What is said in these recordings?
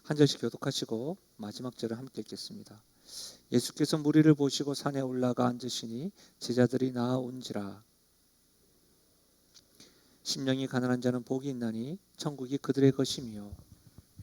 한 절씩 교독하시고 마지막 절을 함께 읽겠습니다. 예수께서 무리를 보시고 산에 올라가 앉으시니 제자들이 나아온지라. 심령이 가난한 자는 복이 있나니 천국이 그들의 것이며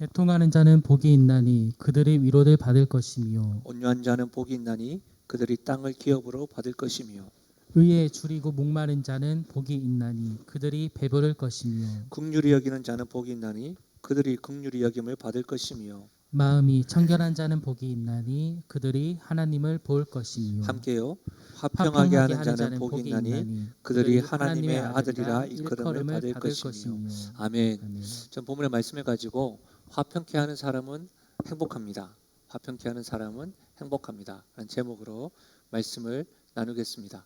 애통하는 자는 복이 있나니 그들이 위로를 받을 것이며 온유한 자는 복이 있나니 그들이 땅을 기업으로 받을 것이며 의에 줄이고 목마른 자는 복이 있나니 그들이 배부를 것이며 긍휼히 여기는 자는 복이 있나니 그들이 긍휼히 여김을 받을 것이며 마음이 청결한 자는 복이 있나니 그들이 하나님을 볼 것이며 함께요. 화평하게 하는 자는 복이 있나니 그들이 하나님의 아들이라 일컬음을 받을 것이며. 아멘. 전 본문의 말씀을 가지고 화평케 하는 사람은 행복합니다. 화평케 하는 사람은 행복합니다. 라는 제목으로 말씀을 나누겠습니다.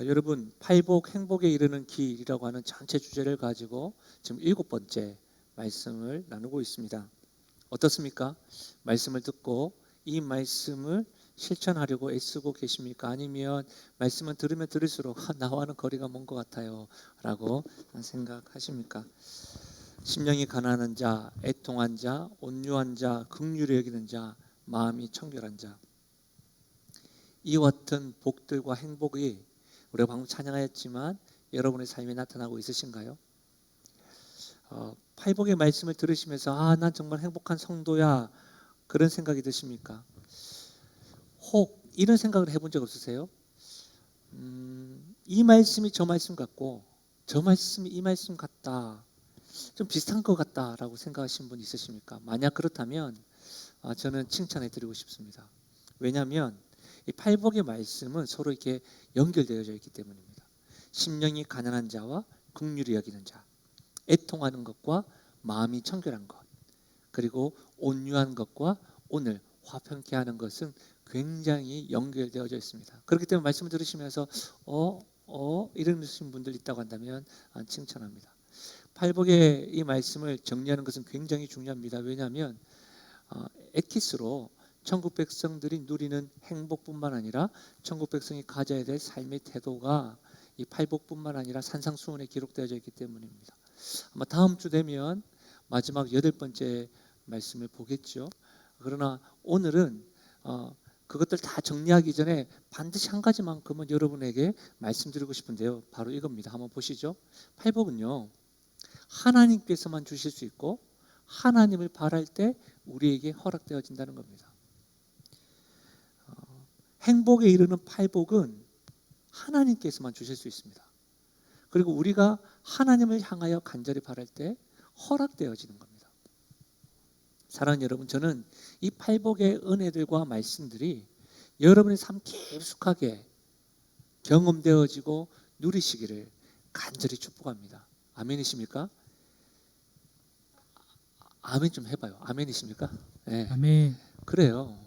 여러분, 팔복 행복에 이르는 길이라고 하는 전체 주제를 가지고 지금 7번째 말씀을 나누고 있습니다. 어떻습니까? 말씀을 듣고 이 말씀을 실천하려고 애쓰고 계십니까? 아니면 말씀은 들으면 들을수록 나와는 거리가 먼 것 같아요 라고 생각하십니까? 심령이 가난한 자, 애통한 자, 온유한 자, 긍휼히 여기는 자, 마음이 청결한 자, 이와 같은 복들과 행복이 우리가 방금 찬양하였지만 여러분의 삶에 나타나고 있으신가요? 팔복의 말씀을 들으시면서 난 정말 행복한 성도야, 그런 생각이 드십니까? 혹 이런 생각을 해본 적 없으세요? 이 말씀이 저 말씀 같고 저 말씀이 이 말씀 같다, 좀 비슷한 것 같다라고 생각하시는 분 있으십니까? 만약 그렇다면 저는 칭찬해 드리고 싶습니다. 왜냐하면 이 팔복의 말씀은 서로 이렇게 연결되어져 있기 때문입니다. 심령이 가난한 자와 긍휼히 여기는 자, 애통하는 것과 마음이 청결한 것, 그리고 온유한 것과 오늘 화평케 하는 것은 굉장히 연결되어져 있습니다. 그렇기 때문에 말씀을 들으시면서 이러신 분들 있다고 한다면 칭찬합니다. 팔복의 이 말씀을 정리하는 것은 굉장히 중요합니다. 왜냐하면 엑기스로 천국 백성들이 누리는 행복뿐만 아니라 천국 백성이 가져야 될 삶의 태도가 이 팔복뿐만 아니라 산상수훈에 기록되어져 있기 때문입니다. 아마 다음 주 되면 마지막 8번째 말씀을 보겠죠. 그러나 오늘은 그것들 다 정리하기 전에 반드시 한 가지만큼은 여러분에게 말씀드리고 싶은데요. 바로 이겁니다. 한번 보시죠. 팔복은요, 하나님께서만 주실 수 있고 하나님을 바랄 때 우리에게 허락되어진다는 겁니다. 행복에 이르는 팔복은 하나님께서만 주실 수 있습니다. 그리고 우리가 하나님을 향하여 간절히 바랄 때 허락되어지는 겁니다. 사랑하는 여러분, 저는 이 팔복의 은혜들과 말씀들이 여러분의 삶 깊숙하게 경험되어지고 누리시기를 간절히 축복합니다. 아멘이십니까? 아멘 좀 해봐요. 아멘이십니까? 네. 아멘. 그래요.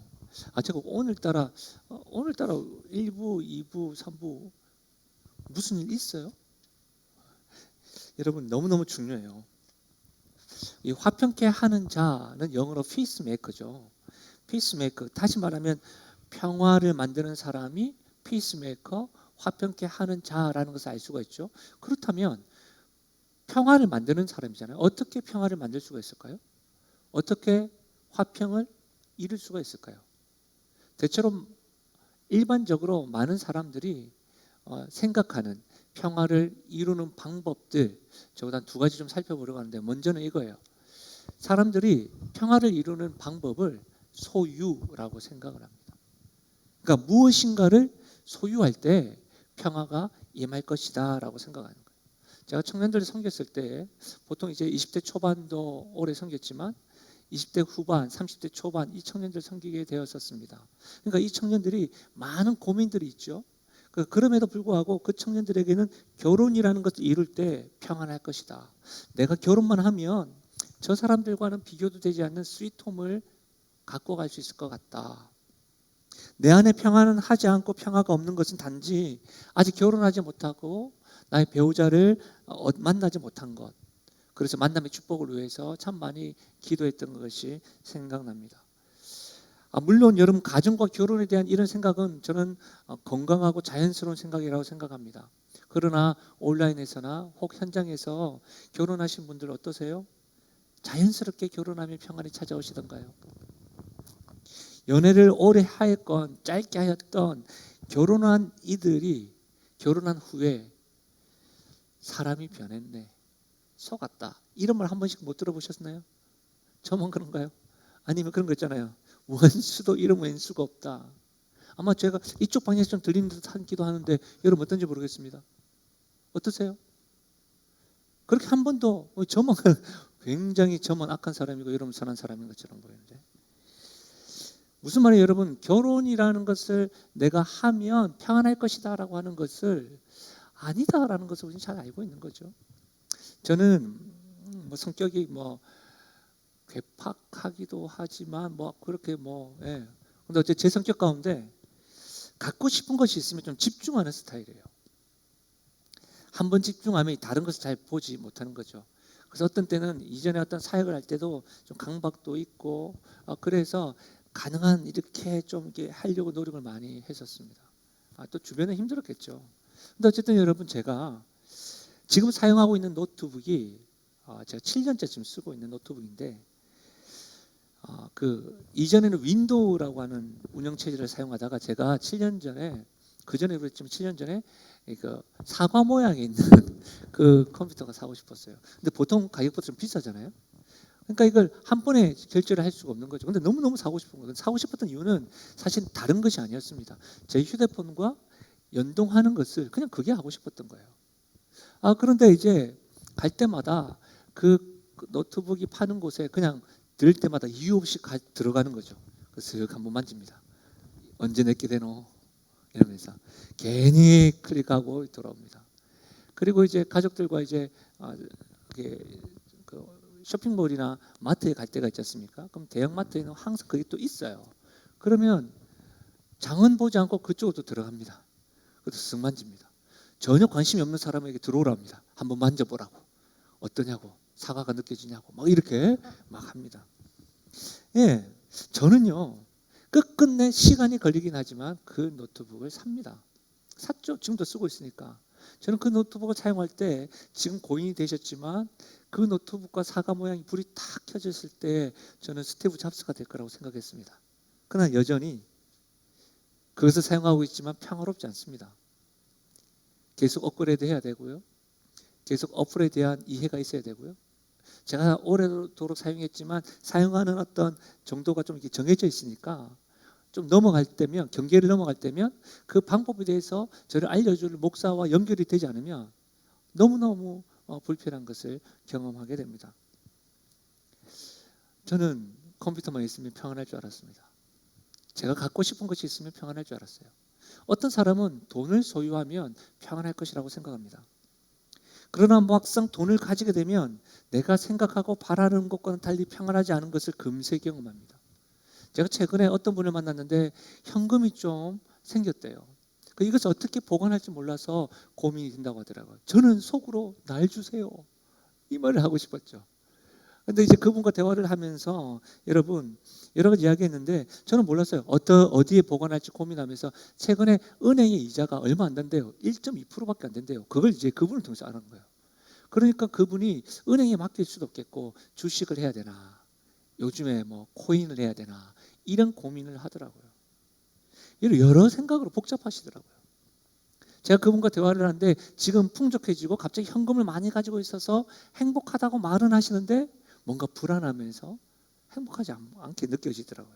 제가 오늘따라 1부, 2부, 3부 무슨 일 있어요? 여러분, 너무너무 중요해요. 이 화평케 하는 자는 영어로 피스메이커죠. 피스메이커, 다시 말하면 평화를 만드는 사람이 피스메이커, 화평케 하는 자라는 것을 알 수가 있죠. 그렇다면 평화를 만드는 사람이잖아요. 어떻게 평화를 만들 수가 있을까요? 어떻게 화평을 이룰 수가 있을까요? 대체로 일반적으로 많은 사람들이 생각하는 평화를 이루는 방법들, 저보다 2가지 좀 살펴보려고 하는데, 먼저는 이거예요. 사람들이 평화를 이루는 방법을 소유라고 생각을 합니다. 그러니까 무엇인가를 소유할 때 평화가 임할 것이다 라고 생각하는 거예요. 제가 청년들을 섬겼을 때 보통 이제 20대 초반도 오래 섬겼지만 20대 후반, 30대 초반 이 청년들 섬기게 되었었습니다. 그러니까 이 청년들이 많은 고민들이 있죠. 그럼에도 불구하고 그 청년들에게는 결혼이라는 것을 이룰 때 평안할 것이다. 내가 결혼만 하면 저 사람들과는 비교도 되지 않는 스위트홈을 갖고 갈 수 있을 것 같다. 내 안에 평안은 하지 않고 평화가 없는 것은 단지 아직 결혼하지 못하고 나의 배우자를 만나지 못한 것. 그래서 만남의 축복을 위해서 참 많이 기도했던 것이 생각납니다. 물론 여러분, 가정과 결혼에 대한 이런 생각은 저는 건강하고 자연스러운 생각이라고 생각합니다. 그러나 온라인에서나 혹 현장에서 결혼하신 분들 어떠세요? 자연스럽게 결혼하면 평안이 찾아오시던가요? 연애를 오래 하였건 짧게 하였던 결혼한 이들이 결혼한 후에 사람이 변했네, 속았다, 이런 말 한 번씩 못 들어보셨나요? 저만 그런가요? 아니면 그런 거 있잖아요. 원수도 이런 왼수가 없다. 아마 제가 이쪽 방향에서 좀 들리는 듯하기도 하는데 여러분 어떤지 모르겠습니다. 어떠세요? 그렇게 한 번도 저만 굉장히 저만 악한 사람이고 여러분 선한 사람인 것처럼 보이는데, 무슨 말이에요 여러분? 결혼이라는 것을 내가 하면 평안할 것이다 라고 하는 것을 아니다라는 것을 우리는 잘 알고 있는 거죠. 저는 뭐 성격이 뭐 괴팍하기도 하지만 뭐 그렇게 뭐 예. 근데 어째 제 성격 가운데 갖고 싶은 것이 있으면 좀 집중하는 스타일이에요. 한 번 집중하면 다른 것을 잘 보지 못하는 거죠. 그래서 어떤 때는 이전에 어떤 사역을 할 때도 좀 강박도 있고 그래서 가능한 이렇게 좀 이렇게 하려고 노력을 많이 했었습니다. 또 주변에 힘들었겠죠. 근데 어쨌든 여러분 제가 지금 사용하고 있는 노트북이 제가 7년째 지금 쓰고 있는 노트북인데 그 이전에는 윈도우라고 하는 운영 체제를 사용하다가 제가 7년 전에 그전에 그랬지만 7년 전에 그 사과 모양이 있는 그 컴퓨터가 사고 싶었어요. 근데 보통 가격보다 좀 비싸잖아요. 그러니까 이걸 한 번에 결제를 할 수가 없는 거죠. 근데 너무너무 사고 싶은 거예요. 사고 싶었던 이유는 사실 다른 것이 아니었습니다. 제 휴대폰과 연동하는 것을 그냥 그게 하고 싶었던 거예요. 그런데 이제 갈 때마다 그 노트북이 파는 곳에 그냥 들 때마다 이유 없이 들어가는 거죠. 그래서 한번 만집니다. 언제 내게 되노? 이러면서 괜히 클릭하고 돌아옵니다. 그리고 이제 가족들과 이제 그 쇼핑몰이나 마트에 갈 때가 있지 않습니까? 그럼 대형마트에는 항상 그게 또 있어요. 그러면 장은 보지 않고 그쪽으로 들어갑니다. 그래서 쓱 만집니다. 전혀 관심이 없는 사람에게 들어오랍니다. 한번 만져보라고. 어떠냐고. 사과가 느껴지냐고. 막 이렇게 막 합니다. 예, 저는요 끝끝내 시간이 걸리긴 하지만 그 노트북을 삽니다. 샀죠. 지금도 쓰고 있으니까. 저는 그 노트북을 사용할 때 지금 고인이 되셨지만 그 노트북과 사과 모양이 불이 탁 켜졌을 때 저는 스티브 잡스가 될 거라고 생각했습니다. 그러나 여전히 그것을 사용하고 있지만 평화롭지 않습니다. 계속 업그레이드 해야 되고요. 계속 어플에 대한 이해가 있어야 되고요. 제가 오래도록 사용했지만 사용하는 어떤 정도가 좀 이렇게 정해져 있으니까 좀 넘어갈 때면, 경계를 넘어갈 때면 그 방법에 대해서 저를 알려줄 목사와 연결이 되지 않으면 너무너무 불편한 것을 경험하게 됩니다. 저는 컴퓨터만 있으면 평안할 줄 알았습니다. 제가 갖고 싶은 것이 있으면 평안할 줄 알았어요. 어떤 사람은 돈을 소유하면 평안할 것이라고 생각합니다. 그러나 막상 돈을 가지게 되면 내가 생각하고 바라는 것과는 달리 평안하지 않은 것을 금세 경험합니다. 제가 최근에 어떤 분을 만났는데 현금이 좀 생겼대요. 이것을 어떻게 보관할지 몰라서 고민이 된다고 하더라고요. 저는 속으로 날 주세요, 이 말을 하고 싶었죠. 근데 이제 그분과 대화를 하면서 여러분 여러 가지 이야기했는데 저는 몰랐어요. 어디에 보관할지 고민하면서 최근에 은행의 이자가 얼마 안 된대요. 1.2%밖에 안 된대요. 그걸 이제 그분을 통해서 아는 거예요. 그러니까 그분이 은행에 맡길 수도 없겠고 주식을 해야 되나, 요즘에 뭐 코인을 해야 되나, 이런 고민을 하더라고요. 여러 생각으로 복잡하시더라고요. 제가 그분과 대화를 하는데 지금 풍족해지고 갑자기 현금을 많이 가지고 있어서 행복하다고 말은 하시는데 뭔가 불안하면서 행복하지 않게 느껴지더라고요.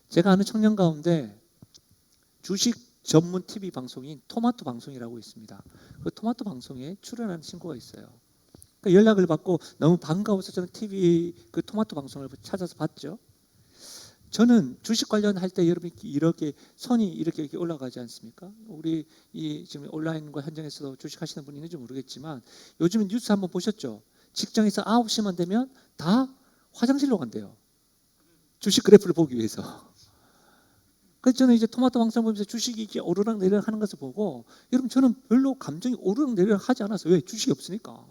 제가 아는 청년 가운데 주식 전문 TV 방송인 토마토 방송이라고 있습니다. 그 토마토 방송에 출연하는 친구가 있어요. 연락을 받고 너무 반가워서 저는 TV 그 토마토 방송을 찾아서 봤죠. 저는 주식 관련할 때 여러분 이렇게 선이 이렇게 올라가지 않습니까? 우리 이 지금 온라인과 현장에서도 주식하시는 분이 있는지 모르겠지만 요즘 뉴스 한번 보셨죠? 직장에서 9시만 되면 다 화장실로 간대요. 주식 그래프를 보기 위해서. 그래서 저는 이제 토마토 방송 보면서 주식이 이렇게 오르락 내리락 하는 것을 보고 여러분 저는 별로 감정이 오르락 내리락 하지 않았어요. 왜? 주식이 없으니까.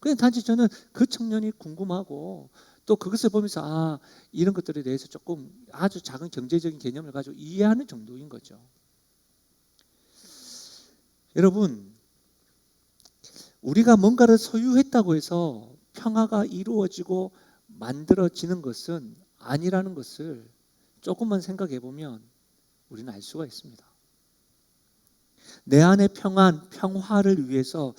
그냥 단지 저는 그 청년이 궁금하고 또 그것을 보면서 이런 것들에 대해서 조금 아주 작은 경제적인 개념을 가지고 이해하는 정도인 거죠. 여러분 우리가 뭔가를 소유했다고 해서 평화가 이루어지고 만들어지는 것은 아니라는 것을 조금만 생각해 보면 우리는 알 수가 있습니다. 내 안의 평화를 위해서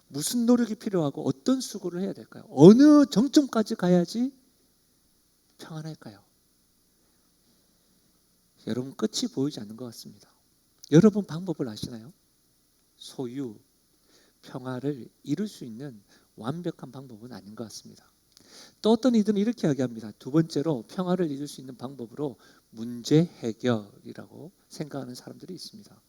무슨 노력이 필요하고 어떤 수고를 해야 될까요? 어느 정점까지 가야지 평안할까요? 여러분, 끝이 보이지 않는 것 같습니다. 여러분 방법을 아시나요? 소유, 평화를 이룰 수 있는 완벽한 방법은 아닌 것 같습니다. 또 어떤 이들은 이렇게 이야기합니다. 두 번째로 평화를 이룰 수 있는 방법으로 문제 해결이라고 생각하는 사람들이 있습니다.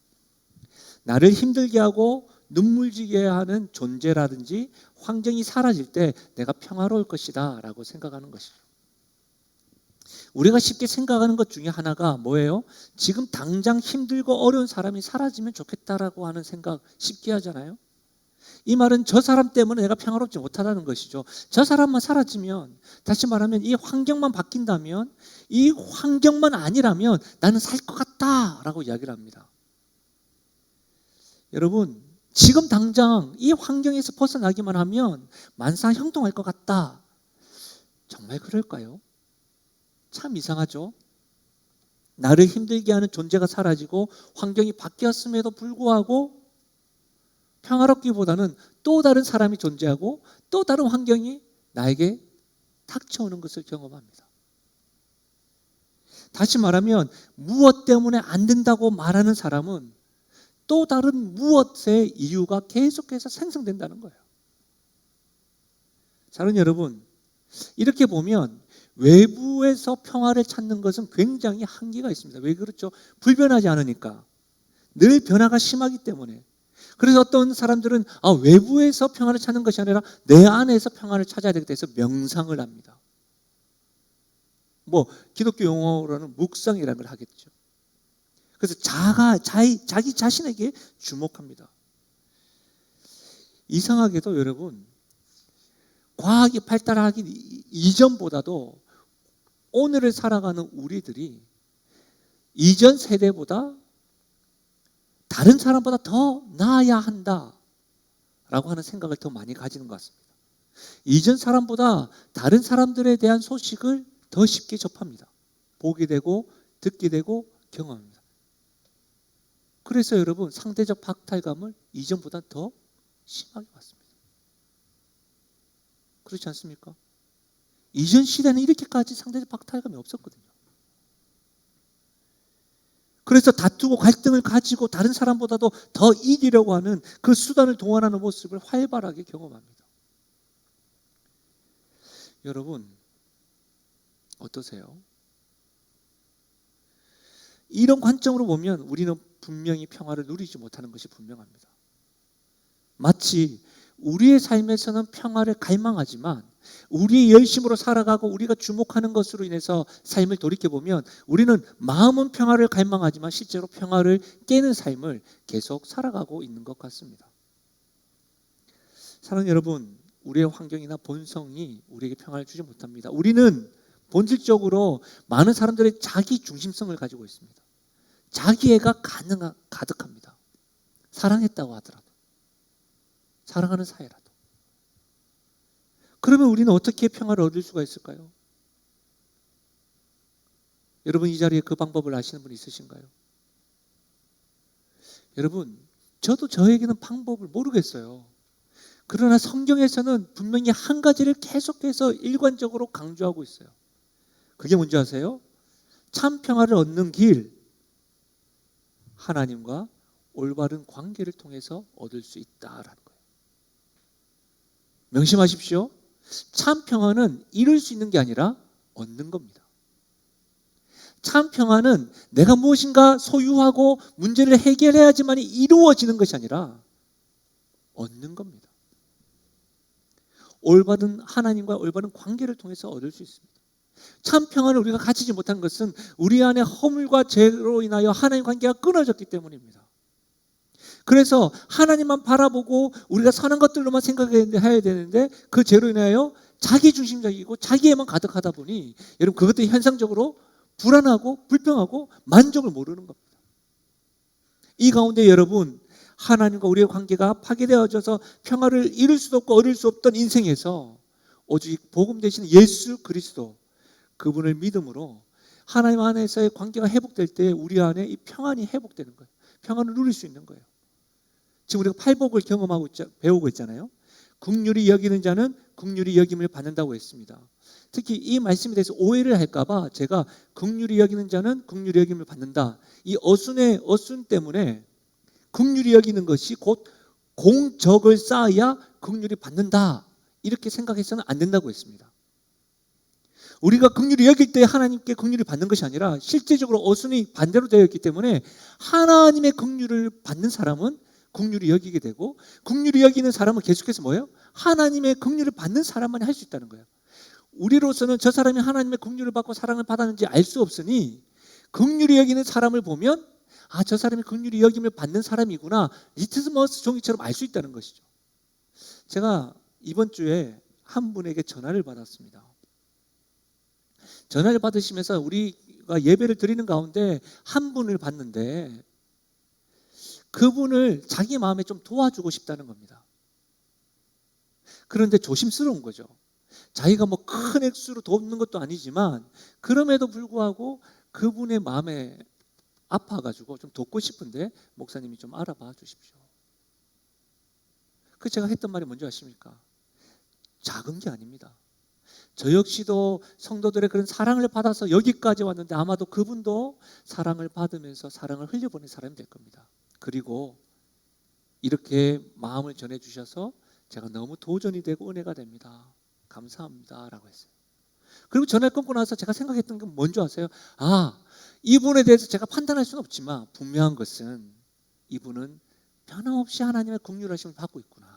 나를 힘들게 하고 눈물지게 하는 존재라든지 환경이 사라질 때 내가 평화로울 것이다 라고 생각하는 것이죠. 우리가 쉽게 생각하는 것 중에 하나가 뭐예요? 지금 당장 힘들고 어려운 사람이 사라지면 좋겠다라고 하는 생각 쉽게 하잖아요. 이 말은 저 사람 때문에 내가 평화롭지 못하다는 것이죠. 저 사람만 사라지면, 다시 말하면 이 환경만 바뀐다면, 이 환경만 아니라면 나는 살 것 같다라고 이야기를 합니다. 여러분, 지금 당장 이 환경에서 벗어나기만 하면 만사 형통할 것 같다. 정말 그럴까요? 참 이상하죠. 나를 힘들게 하는 존재가 사라지고 환경이 바뀌었음에도 불구하고 평화롭기보다는 또 다른 사람이 존재하고 또 다른 환경이 나에게 닥쳐오는 것을 경험합니다. 다시 말하면 무엇 때문에 안 된다고 말하는 사람은 또 다른 무엇의 이유가 계속해서 생성된다는 거예요. 사랑하는 여러분, 이렇게 보면 외부에서 평화를 찾는 것은 굉장히 한계가 있습니다. 왜 그렇죠? 불변하지 않으니까. 늘 변화가 심하기 때문에. 그래서 어떤 사람들은 외부에서 평화를 찾는 것이 아니라 내 안에서 평화를 찾아야 되겠다 해서 명상을 합니다. 기독교 용어로는 묵상이라는 걸 하겠죠. 그래서 자기 자신에게 주목합니다. 이상하게도 여러분, 과학이 발달하기 이전보다도 오늘을 살아가는 우리들이 이전 세대보다 다른 사람보다 더 나아야 한다라고 하는 생각을 더 많이 가지는 것 같습니다. 이전 사람보다 다른 사람들에 대한 소식을 더 쉽게 접합니다. 보게 되고 듣게 되고 경험합니다. 그래서 여러분, 상대적 박탈감을 이전보다 더 심하게 받습니다. 그렇지 않습니까? 이전 시대는 이렇게까지 상대적 박탈감이 없었거든요. 그래서 다투고 갈등을 가지고 다른 사람보다도 더 이기려고 하는 그 수단을 동원하는 모습을 활발하게 경험합니다. 여러분, 어떠세요? 이런 관점으로 보면 우리는 분명히 평화를 누리지 못하는 것이 분명합니다. 마치 우리의 삶에서는 평화를 갈망하지만 우리의 열심으로 살아가고 우리가 주목하는 것으로 인해서 삶을 돌이켜보면 우리는 마음은 평화를 갈망하지만 실제로 평화를 깨는 삶을 계속 살아가고 있는 것 같습니다. 사랑하는 여러분, 우리의 환경이나 본성이 우리에게 평화를 주지 못합니다. 우리는 본질적으로 많은 사람들의 자기 중심성을 가지고 있습니다. 자기애가 가득합니다. 사랑했다고 하더라도, 사랑하는 사이라도. 그러면 우리는 어떻게 평화를 얻을 수가 있을까요? 여러분, 이 자리에 그 방법을 아시는 분 있으신가요? 여러분, 저도 저에게는 방법을 모르겠어요. 그러나 성경에서는 분명히 한 가지를 계속해서 일관적으로 강조하고 있어요. 그게 뭔지 아세요? 참 평화를 얻는 길, 하나님과 올바른 관계를 통해서 얻을 수 있다라는 거예요. 명심하십시오. 참 평화는 이룰 수 있는 게 아니라 얻는 겁니다. 참 평화는 내가 무엇인가 소유하고 문제를 해결해야지만 이루어지는 것이 아니라 얻는 겁니다. 올바른 하나님과 올바른 관계를 통해서 얻을 수 있습니다. 참 평화를 우리가 가지지 못한 것은 우리 안에 허물과 죄로 인하여 하나님 관계가 끊어졌기 때문입니다. 그래서 하나님만 바라보고 우리가 선한 것들로만 생각해야 되는데 그 죄로 인하여 자기중심적이고 자기에만 가득하다 보니 여러분, 그것들이 현상적으로 불안하고 불평하고 만족을 모르는 겁니다. 이 가운데 여러분, 하나님과 우리의 관계가 파괴되어져서 평화를 이룰 수도 없고 얻을 수 없던 인생에서 오직 복음 대신 예수 그리스도 그분을 믿음으로 하나님 안에서의 관계가 회복될 때 우리 안에 이 평안이 회복되는 거예요. 평안을 누릴 수 있는 거예요. 지금 우리가 팔복을 경험하고 배우고 있잖아요. 긍휼히 여기는 자는 긍휼히 여김을 받는다고 했습니다. 특히 이 말씀에 대해서 오해를 할까 봐 제가 긍휼히 여기는 자는 긍휼히 여김을 받는다. 이 어순 때문에 긍휼히 여기는 것이 곧 공적을 쌓아야 긍휼히 받는다. 이렇게 생각해서는 안 된다고 했습니다. 우리가 긍휼히 여길 때 하나님께 긍휼히 받는 것이 아니라 실제적으로 어순이 반대로 되어 있기 때문에 하나님의 긍휼을 받는 사람은 긍휼히 여기게 되고 긍휼히 여기는 사람은 계속해서 뭐예요? 하나님의 긍휼을 받는 사람만이 할 수 있다는 거예요. 우리로서는 저 사람이 하나님의 긍휼을 받고 사랑을 받았는지 알 수 없으니 긍휼히 여기는 사람을 보면 아, 저 사람이 긍휼히 여김을 받는 사람이구나. 리트머스 종이처럼 알 수 있다는 것이죠. 제가 이번 주에 한 분에게 전화를 받았습니다. 전화를 받으시면서 우리가 예배를 드리는 가운데 한 분을 봤는데 그분을 자기 마음에 좀 도와주고 싶다는 겁니다. 그런데 조심스러운 거죠. 자기가 뭐 큰 액수로 돕는 것도 아니지만 그럼에도 불구하고 그분의 마음에 아파가지고 좀 돕고 싶은데 목사님이 좀 알아봐 주십시오. 그 제가 했던 말이 뭔지 아십니까? 작은 게 아닙니다. 저 역시도 성도들의 그런 사랑을 받아서 여기까지 왔는데 아마도 그분도 사랑을 받으면서 사랑을 흘려보낸 사람이 될 겁니다. 그리고 이렇게 마음을 전해주셔서 제가 너무 도전이 되고 은혜가 됩니다. 감사합니다 라고 했어요. 그리고 전화를 끊고 나서 제가 생각했던 게 뭔지 아세요? 아, 이분에 대해서 제가 판단할 수는 없지만 분명한 것은 이분은 변함없이 하나님의 긍휼하심을 받고 있구나.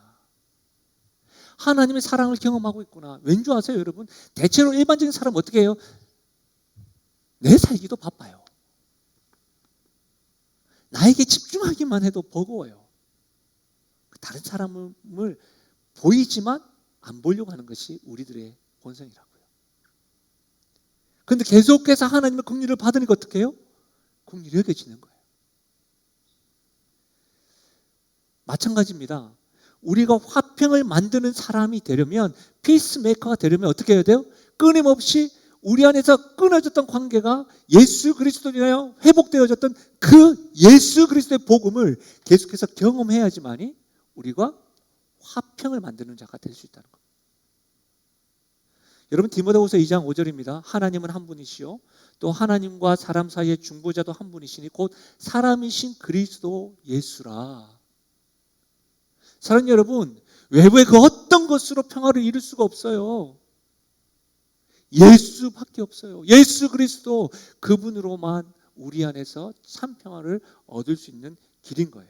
하나님의 사랑을 경험하고 있구나. 왠 줄 아세요 여러분? 대체로 일반적인 사람은 어떻게 해요? 내 살기도 바빠요. 나에게 집중하기만 해도 버거워요. 다른 사람을 보이지만 안 보려고 하는 것이 우리들의 본성이라고요. 그런데 계속해서 하나님의 긍휼을 받으니까 어떻게 해요? 긍휼이 여겨지는 거예요. 마찬가지입니다. 우리가 화평을 만드는 사람이 되려면 피스메이커가 되려면 어떻게 해야 돼요? 끊임없이 우리 안에서 끊어졌던 관계가 예수 그리스도로 인하여 회복되어졌던 그 예수 그리스도의 복음을 계속해서 경험해야지만이 우리가 화평을 만드는 자가 될 수 있다는 겁니다. 여러분 디모데후서 2장 5절입니다. 하나님은 한 분이시요 또 하나님과 사람 사이의 중보자도 한 분이시니 곧 사람이신 그리스도 예수라. 사랑하는 여러분, 외부의 그 어떤 것으로 평화를 이룰 수가 없어요. 예수밖에 없어요. 예수 그리스도 그분으로만 우리 안에서 참 평화를 얻을 수 있는 길인 거예요.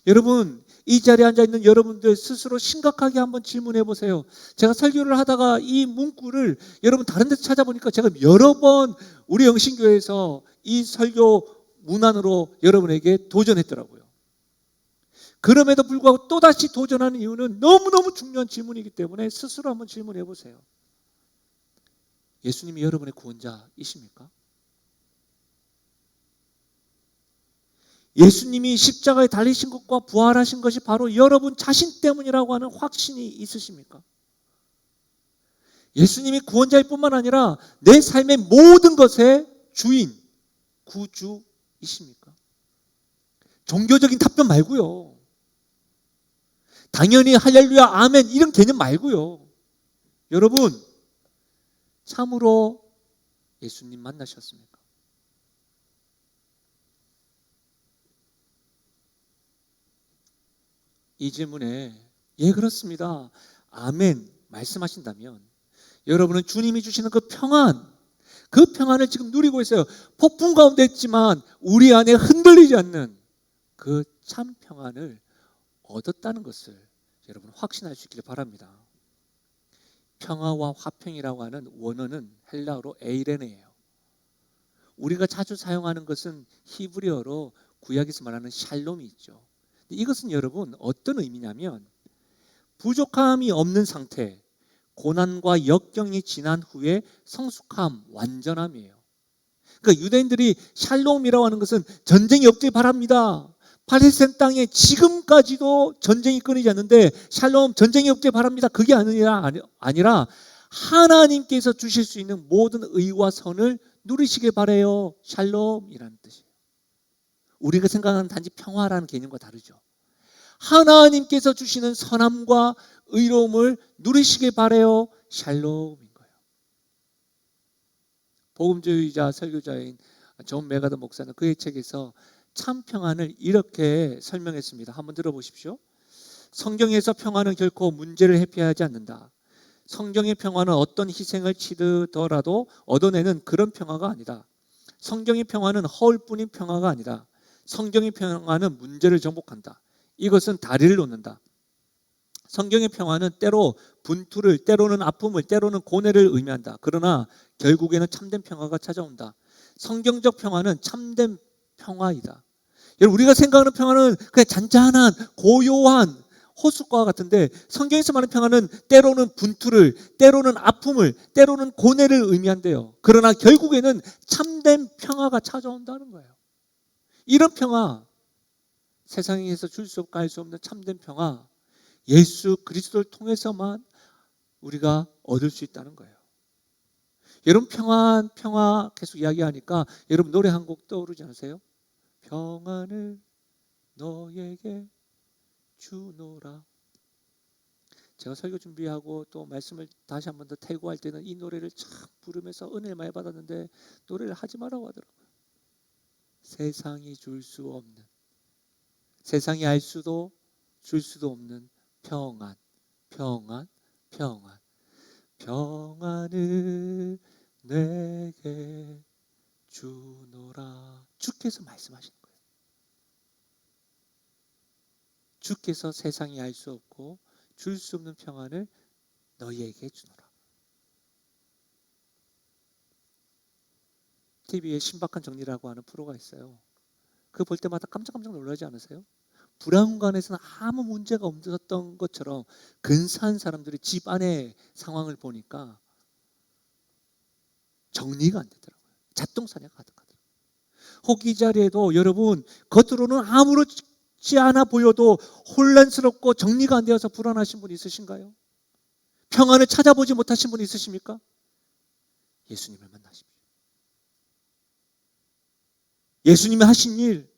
여러분, 이 자리에 앉아있는 여러분들 스스로 심각하게 한번 질문해 보세요. 제가 설교를 하다가 이 문구를 여러분 다른 데서 찾아보니까 제가 여러 번 우리 영신교회에서 이 설교 문안으로 여러분에게 도전했더라고요. 그럼에도 불구하고 또다시 도전하는 이유는 너무너무 중요한 질문이기 때문에 스스로 한번 질문해 보세요. 예수님이 여러분의 구원자이십니까? 예수님이 십자가에 달리신 것과 부활하신 것이 바로 여러분 자신 때문이라고 하는 확신이 있으십니까? 예수님이 구원자일 뿐만 아니라 내 삶의 모든 것의 주인, 구주이십니까? 종교적인 답변 말고요. 당연히 할렐루야 아멘 이런 개념 말고요. 여러분 참으로 예수님 만나셨습니까? 이 질문에 예 그렇습니다 아멘 말씀하신다면 여러분은 주님이 주시는 그 평안을 지금 누리고 있어요. 폭풍 가운데 있지만 우리 안에 흔들리지 않는 그 참 평안을 얻었다는 것을 여러분 확신할 수 있기를 바랍니다. 평화와 화평이라고 하는 원어는 헬라어로 에이레네예요. 우리가 자주 사용하는 것은 히브리어로 구약에서 말하는 샬롬이 있죠. 이것은 여러분 어떤 의미냐면 부족함이 없는 상태, 고난과 역경이 지난 후에 성숙함, 완전함이에요. 그러니까 유대인들이 샬롬이라고 하는 것은 전쟁이 없길 바랍니다. 팔레스타인 땅에 지금까지도 전쟁이 끊이지 않는데 샬롬 전쟁이 없길 바랍니다. 그게 아니라 하나님께서 주실 수 있는 모든 의와 선을 누리시길 바라요. 샬롬이라는 뜻이에요. 우리가 생각하는 단지 평화라는 개념과 다르죠. 하나님께서 주시는 선함과 의로움을 누리시길 바라요. 샬롬인 거예요. 복음주의자 설교자인 존 메가더 목사는 그의 책에서 참 평안을 이렇게 설명했습니다. 한번 들어보십시오. 성경에서 평안은 결코 문제를 해피하지 않는다. 성경의 평안은 어떤 희생을 치르더라도 얻어내는 그런 평화가 아니다. 성경의 평안은 허울뿐인 평화가 아니다. 성경의 평안은 문제를 정복한다. 이것은 다리를 놓는다. 성경의 평안은 때로 분투를, 때로는 아픔을, 때로는 고뇌를 의미한다. 그러나 결국에는 참된 평화가 찾아온다. 성경적 평화는 참된 평화이다. 여러분, 우리가 생각하는 평화는 그냥 잔잔한 고요한 호숫가와 같은데 성경에서 말하는 평화는 때로는 분투를, 때로는 아픔을, 때로는 고뇌를 의미한대요. 그러나 결국에는 참된 평화가 찾아온다는 거예요. 이런 평화, 세상에서 줄 수 없고 알 수 없는 참된 평화, 예수 그리스도를 통해서만 우리가 얻을 수 있다는 거예요. 여러분, 평화 계속 이야기하니까 여러분 노래 한 곡 떠오르지 않으세요? 평안을 너에게 주노라. 제가 설교 준비하고 또 말씀을 다시 한 번 더 태고할 때는 이 노래를 참 부르면서 은혜를 많이 받았는데 노래를 하지 말라고 하더라고요. 세상이 줄 수 없는, 세상이 알 수도 줄 수도 없는 평안, 평안, 평안. 평안을 내게 주노라. 주께서 말씀하시는 거예요. 주께서 세상이 알 수 없고 줄 수 없는 평안을 너희에게 주노라. TV에 신박한 정리라고 하는 프로가 있어요. 그거 볼 때마다 깜짝깜짝 놀라지 않으세요? 불안관에서는 아무 문제가 없었던 것처럼 근사한 사람들이 집 안의 상황을 보니까 정리가 안 되더라고요. 잣동사냥 가득하더라고요. 혹 이 자리에도 여러분 겉으로는 아무렇지 않아 보여도 혼란스럽고 정리가 안 되어서 불안하신 분 있으신가요? 평안을 찾아보지 못하신 분 있으십니까? 예수님을 만나십시오. 예수님이 하신 일,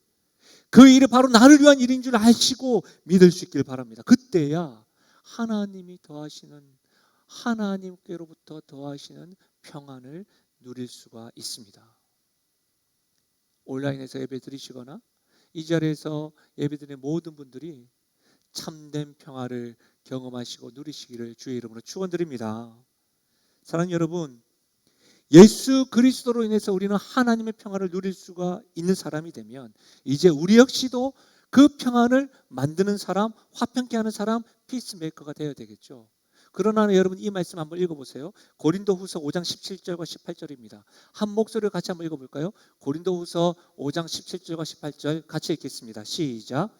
그 일이 바로 나를 위한 일인 줄 아시고 믿을 수 있길 바랍니다. 그때야 하나님이 더하시는, 하나님께로부터 더하시는 평안을 누릴 수가 있습니다. 온라인에서 예배 드리시거나 이 자리에서 예배 드리는 모든 분들이 참된 평화를 경험하시고 누리시기를 주의 이름으로 축원드립니다. 사랑하는 여러분, 예수 그리스도로 인해서 우리는 하나님의 평안을 누릴 수가 있는 사람이 되면 이제 우리 역시도 그 평안을 만드는 사람, 화평케 하는 사람, 피스메이커가 되어야 되겠죠. 그러나 여러분 이 말씀 한번 읽어보세요. 고린도후서 5장 17절과 18절입니다. 한 목소리로 같이 한번 읽어볼까요? 고린도후서 5장 17절과 18절 같이 읽겠습니다. 시작.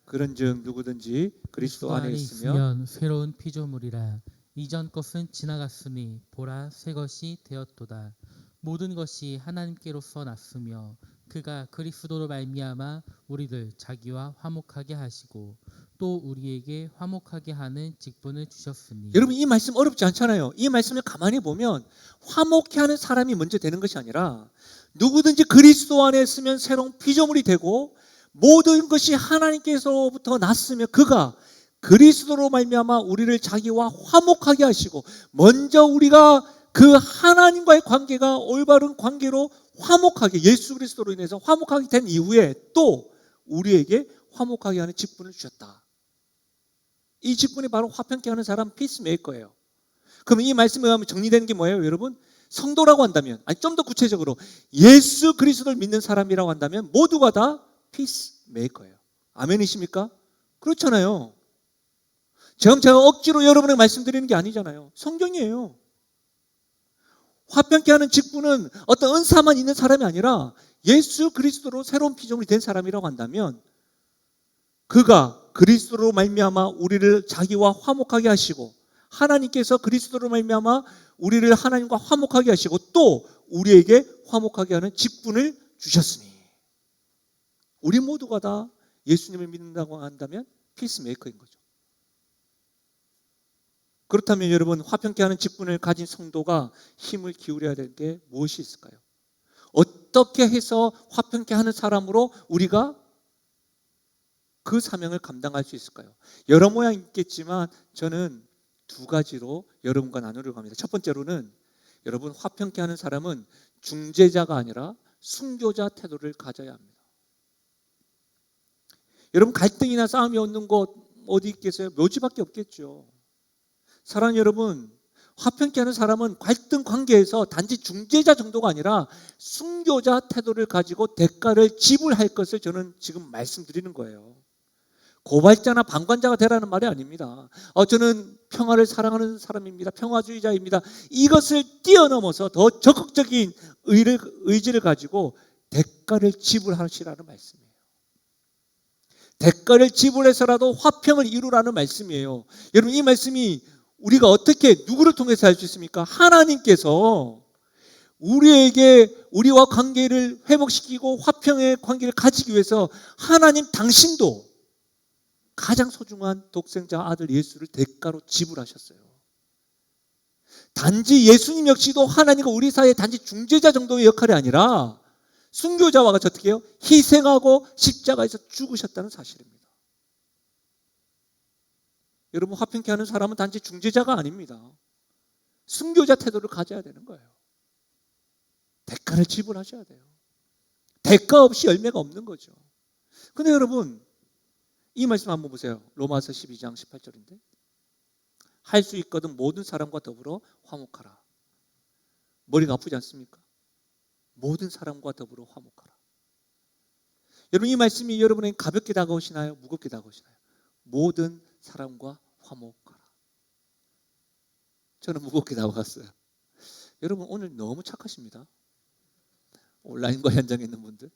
그런즉 누구든지 그리스도 안에 있으면 새로운 피조물이라. 이전 것은 지나갔으니 보라 새 것이 되었도다. 모든 것이 하나님께로서 났으며 그가 그리스도로 말미암아 우리를 자기와 화목하게 하시고 또 우리에게 화목하게 하는 직분을 주셨으니. 여러분 이 말씀 어렵지 않잖아요. 이 말씀을 가만히 보면 화목케 하는 사람이 먼저 되는 것이 아니라 누구든지 그리스도 안에 있으면 새로운 피조물이 되고 모든 것이 하나님께서부터 났으며 그가 그리스도로 말미암아 우리를 자기와 화목하게 하시고, 먼저 우리가 그 하나님과의 관계가 올바른 관계로 화목하게, 예수 그리스도로 인해서 화목하게 된 이후에 또 우리에게 화목하게 하는 직분을 주셨다. 이 직분이 바로 화평케 하는 사람, 피스메이커예요. 그럼 이 말씀에 의하면 정리되는 게 뭐예요, 여러분? 성도라고 한다면, 아니 좀 더 구체적으로 예수 그리스도를 믿는 사람이라고 한다면 모두가 다 피스메이커예요. 아멘이십니까? 그렇잖아요. 지금 제가 억지로 여러분에게 말씀드리는 게 아니잖아요. 성경이에요. 화평케 하는 직분은 어떤 은사만 있는 사람이 아니라 예수 그리스도로 새로운 피조물이 된 사람이라고 한다면 그가 그리스도로 말미암아 우리를 자기와 화목하게 하시고, 하나님께서 그리스도로 말미암아 우리를 하나님과 화목하게 하시고 또 우리에게 화목하게 하는 직분을 주셨으니, 우리 모두가 다 예수님을 믿는다고 한다면 피스메이커인 거죠. 그렇다면 여러분, 화평케 하는 직분을 가진 성도가 힘을 기울여야 될 게 무엇이 있을까요? 어떻게 해서 화평케 하는 사람으로 우리가 그 사명을 감당할 수 있을까요? 여러 모양 있겠지만 저는 두 가지로 여러분과 나누려고 합니다. 첫 번째로는 여러분, 화평케 하는 사람은 중재자가 아니라 순교자 태도를 가져야 합니다. 여러분, 갈등이나 싸움이 없는 곳 어디 있겠어요? 묘지밖에 없겠죠. 사랑하는 여러분, 화평케 하는 사람은 갈등 관계에서 단지 중재자 정도가 아니라 순교자 태도를 가지고 대가를 지불할 것을 저는 지금 말씀드리는 거예요. 고발자나 방관자가 되라는 말이 아닙니다. 저는 평화를 사랑하는 사람입니다. 평화주의자입니다. 이것을 뛰어넘어서 더 적극적인 의지를 가지고 대가를 지불하시라는 말씀이에요. 대가를 지불해서라도 화평을 이루라는 말씀이에요. 여러분, 이 말씀이 우리가 어떻게 누구를 통해서 할 수 있습니까? 하나님께서 우리와 관계를 회복시키고 화평의 관계를 가지기 위해서 하나님 당신도 가장 소중한 독생자 아들 예수를 대가로 지불하셨어요. 단지 예수님 역시도 하나님과 우리 사이에 단지 중재자 정도의 역할이 아니라 순교자와 같이 어떻게 해요? 희생하고 십자가에서 죽으셨다는 사실입니다. 여러분, 화평케 하는 사람은 단지 중재자가 아닙니다. 순교자 태도를 가져야 되는 거예요. 대가를 지불하셔야 돼요. 대가 없이 열매가 없는 거죠. 근데 여러분, 이 말씀 한번 보세요. 로마서 12장 18절인데 할 수 있거든 모든 사람과 더불어 화목하라. 머리가 아프지 않습니까? 모든 사람과 더불어 화목하라. 여러분, 이 말씀이 여러분에게 가볍게 다가오시나요? 무겁게 다가오시나요? 모든 사람과 화목하라. 저는 무겁게 다가왔어요. 여러분, 오늘 너무 착하십니다. 온라인과 현장에 있는 분들,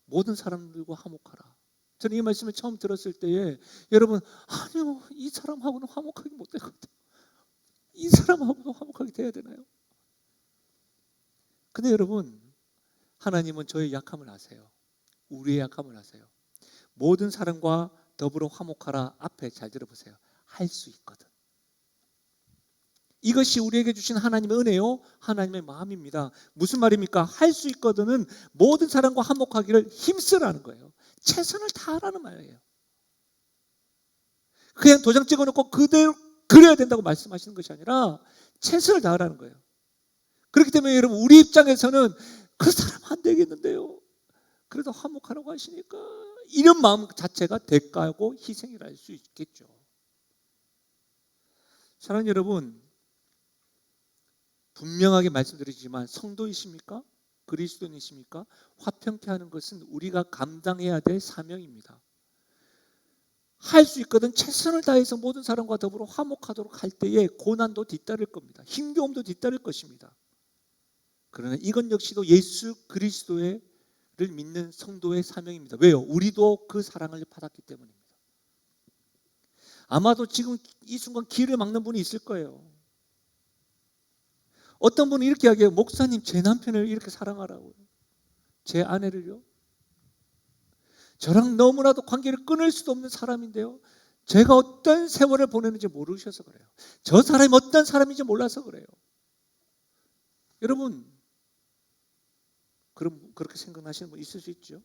모든 사람들과 화목하라. 저는 이 말씀을 처음 들었을 때에 여러분, 아니요, 이 사람하고는 화목하게 못 되거든요. 이 사람하고도 화목하게 돼야 되나요? 근데 여러분, 하나님은 저의 약함을 아세요. 우리의 약함을 아세요. 모든 사람과 더불어 화목하라 앞에 잘 들어보세요. 할 수 있거든. 이것이 우리에게 주신 하나님의 은혜요, 하나님의 마음입니다. 무슨 말입니까? 할 수 있거든은 모든 사람과 화목하기를 힘쓰라는 거예요. 최선을 다하라는 말이에요. 그냥 도장 찍어놓고 그대로 그래야 된다고 말씀하시는 것이 아니라 최선을 다하라는 거예요. 그렇기 때문에 여러분, 우리 입장에서는 그 사람 안 되겠는데요, 그래도 화목하라고 하시니까, 이런 마음 자체가 대가고 희생이라 할 수 있겠죠. 사랑하는 여러분, 분명하게 말씀드리지만 성도이십니까? 그리스도인이십니까? 화평케 하는 것은 우리가 감당해야 될 사명입니다. 할 수 있거든 최선을 다해서 모든 사람과 더불어 화목하도록 할 때에 고난도 뒤따를 겁니다. 힘겨움도 뒤따를 것입니다. 그러나 이건 역시도 예수 그리스도를 믿는 성도의 사명입니다. 왜요? 우리도 그 사랑을 받았기 때문입니다. 아마도 지금 이 순간 길을 막는 분이 있을 거예요. 어떤 분은 이렇게 이야기해요. 목사님, 제 남편을 이렇게 사랑하라고요. 제 아내를요. 저랑 너무나도 관계를 끊을 수도 없는 사람인데요, 제가 어떤 세월을 보내는지 모르셔서 그래요. 저 사람이 어떤 사람인지 몰라서 그래요. 여러분, 그럼 그렇게 생각하시는 분 있을 수 있죠.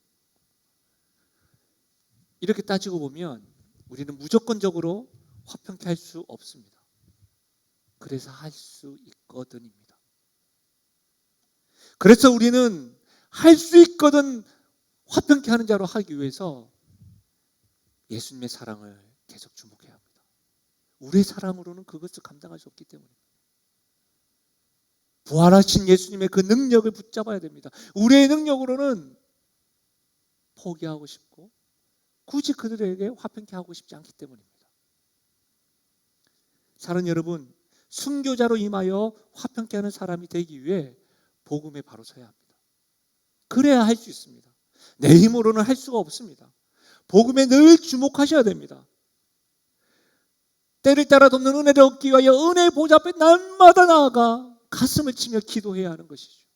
이렇게 따지고 보면 우리는 무조건적으로 화평케 할 수 없습니다. 그래서 할 수 있거든입니다. 그래서 우리는 할 수 있거든 화평케 하는 자로 하기 위해서 예수님의 사랑을 계속 주목해야 합니다. 우리의 사랑으로는 그것을 감당할 수 없기 때문입니다. 부활하신 예수님의 그 능력을 붙잡아야 됩니다. 우리의 능력으로는 포기하고 싶고 굳이 그들에게 화평케 하고 싶지 않기 때문입니다. 사랑하는 여러분, 순교자로 임하여 화평케 하는 사람이 되기 위해 복음에 바로 서야 합니다. 그래야 할 수 있습니다. 내 힘으로는 할 수가 없습니다. 복음에 늘 주목하셔야 됩니다. 때를 따라 돕는 은혜를 얻기 위하여 은혜의 보좌 앞에 날마다 나아가 가슴을 치며 기도해야 하는 것이죠.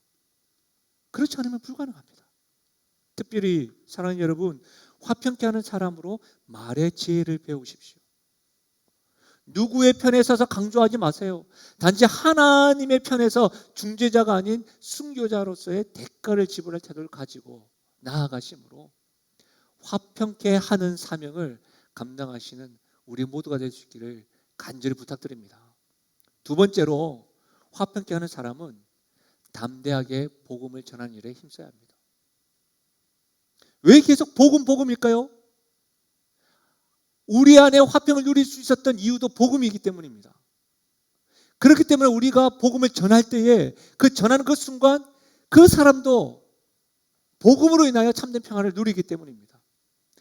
그렇지 않으면 불가능합니다. 특별히 사랑하는 여러분, 화평케 하는 사람으로 말의 지혜를 배우십시오. 누구의 편에 서서 강조하지 마세요. 단지 하나님의 편에서 중재자가 아닌 순교자로서의 대가를 지불할 태도를 가지고 나아가심으로 화평케 하는 사명을 감당하시는 우리 모두가 될 수 있기를 간절히 부탁드립니다. 두 번째로 화평케 하는 사람은 담대하게 복음을 전하는 일에 힘써야 합니다. 왜 계속 복음일까요? 우리 안에 화평을 누릴 수 있었던 이유도 복음이기 때문입니다. 그렇기 때문에 우리가 복음을 전할 때에 그 전하는 그 순간 그 사람도 복음으로 인하여 참된 평안을 누리기 때문입니다.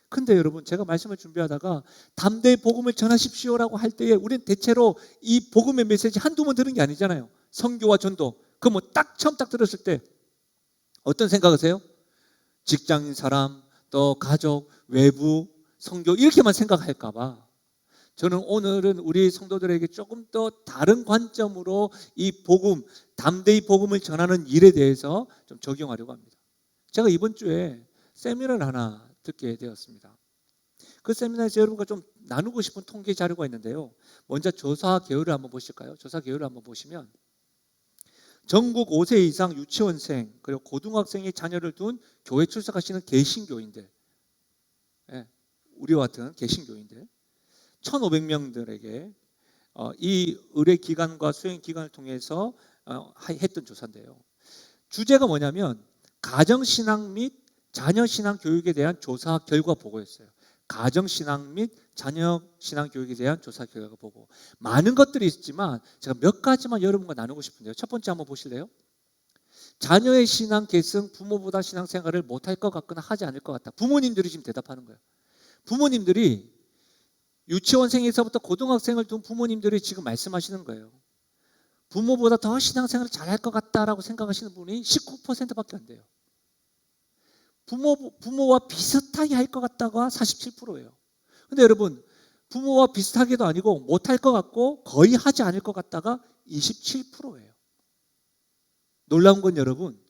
근데 여러분, 제가 말씀을 준비하다가 담대히 복음을 전하십시오라고 할 때에 우리는 대체로 이 복음의 메시지 한두 번 들은 게 아니잖아요. 선교와 전도. 그 뭐 처음 들었을 때 어떤 생각하세요? 직장인 사람, 또 가족, 외부, 선교 이렇게만 생각할까 봐 저는 오늘은 우리 성도들에게 조금 더 다른 관점으로 이 복음, 담대히 복음을 전하는 일에 대해서 좀 적용하려고 합니다. 제가 이번 주에 세미나를 하나 듣게 되었습니다. 그 세미나에서 여러분과 좀 나누고 싶은 통계 자료가 있는데요. 먼저 조사 계율을 한번 보실까요? 조사 계율을 한번 보시면 전국 5세 이상 유치원생 그리고 고등학생이 자녀를 둔 교회 출석하시는 개신교인들, 우리와 같은 개신교인들 1,500명들에게 이 의뢰기관과 수행기관을 통해서 했던 조사인데요. 주제가 뭐냐면 가정신앙 및 자녀신앙 교육에 대한 조사 결과 보고였어요. 가정신앙 및 자녀신앙 교육에 대한 조사 결과 보고. 많은 것들이 있지만 제가 몇 가지만 여러분과 나누고 싶은데요. 첫 번째 한번 보실래요? 자녀의 신앙 계승 부모보다 신앙생활을 못할 것 같거나 하지 않을 것 같다. 부모님들이 지금 대답하는 거예요. 부모님들이 유치원생에서부터 고등학생을 둔 부모님들이 지금 말씀하시는 거예요. 부모보다 더 신앙생활을 잘할 것 같다라고 생각하시는 분이 19%밖에 안 돼요. 부모와 비슷하게 할 것 같다가 47%예요. 근데 여러분, 부모와 비슷하게도 아니고 못할 것 같고 거의 하지 않을 것 같다가 27%예요. 놀라운 건 여러분,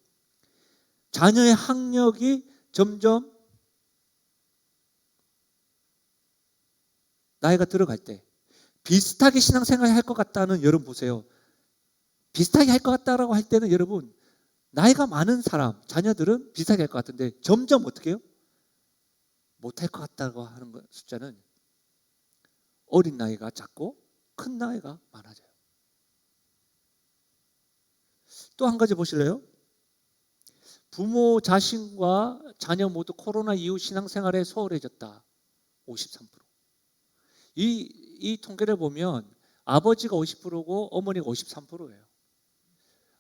자녀의 학력이 점점 나이가 들어갈 때 비슷하게 신앙생활을 할 것 같다는, 여러분 보세요. 비슷하게 할 것 같다라고 할 때는 여러분, 나이가 많은 사람, 자녀들은 비슷하게 할 것 같은데 점점 어떻게 해요? 못할 것 같다고 하는 숫자는 어린 나이가 작고 큰 나이가 많아져요. 또 한 가지 보실래요? 부모, 자신과 자녀 모두 코로나 이후 신앙생활에 소홀해졌다. 53%. 이 통계를 보면 아버지가 50%고 어머니가 53%예요.